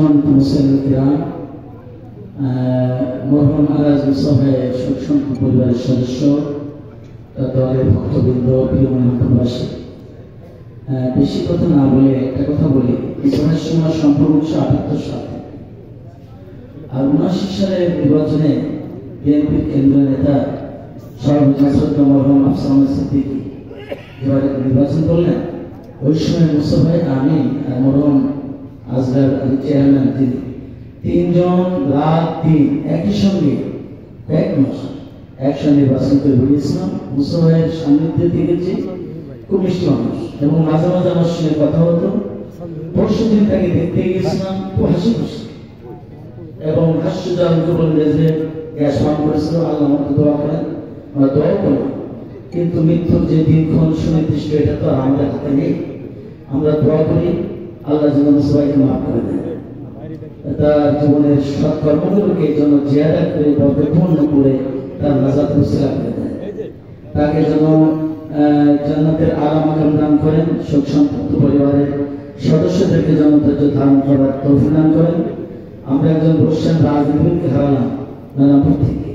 সম্মানিত মুসলিম কিরাম, মরহুম আলাজ মুসাফায় শোকসন্ত পরিবারের সদস্য, দলের ভক্তবৃন্দ, প্রিয় মহানবাসী, বেশি কথা না বলে একটা কথা বলি। ইসলামের সময় সম্পূর্ণ 1978 সালে আর 1979 সালের নির্বাচনে বিএনপির কেন্দ্রীয় নেতা সর্বশ্রেষ্ঠ মরহুম আফসানা সিদ্দিকী এবারে নির্বাচন করলেন। ওই সময় মুসাফায়, আমি আর মরহুম আজগার আলী চেয়ারম্যান, তিনি তিনজন রাত দিন একই সঙ্গে এক মাস একসঙ্গে নির্বাচন করে বেরিয়েছিলাম। মুসাফায়ের সান্নিধ্যে দেখেছি খুব মিষ্টি মানুষ এবং মাঝে মাঝে আমার সঙ্গে কথা হতো। পরশু দিন তাকে দেখতে গিয়েছিলাম, খুব হাসি খুশি এবং হাস্যজনক বললে যে গ্যাস পান করেছিল, আল্লাহ আমাকে দোয়া করেন, আমরা দোয়া করি। কিন্তু মৃত্যুর যে দিনক্ষণ সুনির্দিষ্ট এটা তো আমাদের হাতে নেই। আমরা দোয়া করি আল্লাহ যেন সবাইকে মাফ করে দেন, তার জীবনের সৎকর্মগুলোকে যেন জিয়াদা করে পূর্ণ করে তার নাজাত মুসলা করে দেন, তাকে যেন জান্নাতের আলা মাকাম দান করেন, শোক সন্তপ্ত পরিবারের সদস্যদেরকে যেন ধৈর্য ধারণ করার তৌফিক দান করেন। আমরা একজন বর্ষান রাজনীতিবিদকে হারালাম নানাপুর থেকে,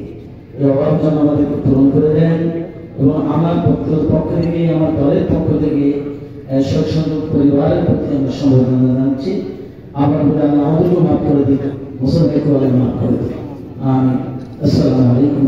এই অভাব যেন আমাদেরকে পূরণ করে দেন এবং আমার পক্ষ থেকে, আমার দলের পক্ষ থেকে শোক সন্তপ্ত পরিবারের প্রতি আমরা সম্বোধনা জানাচ্ছি। আবার বলে আল্লাহ আমাদেরকেও মাফ করে দিন, মুসলমানকে মাফ করে দিন। আমিন। আসসালামু আলাইকুম।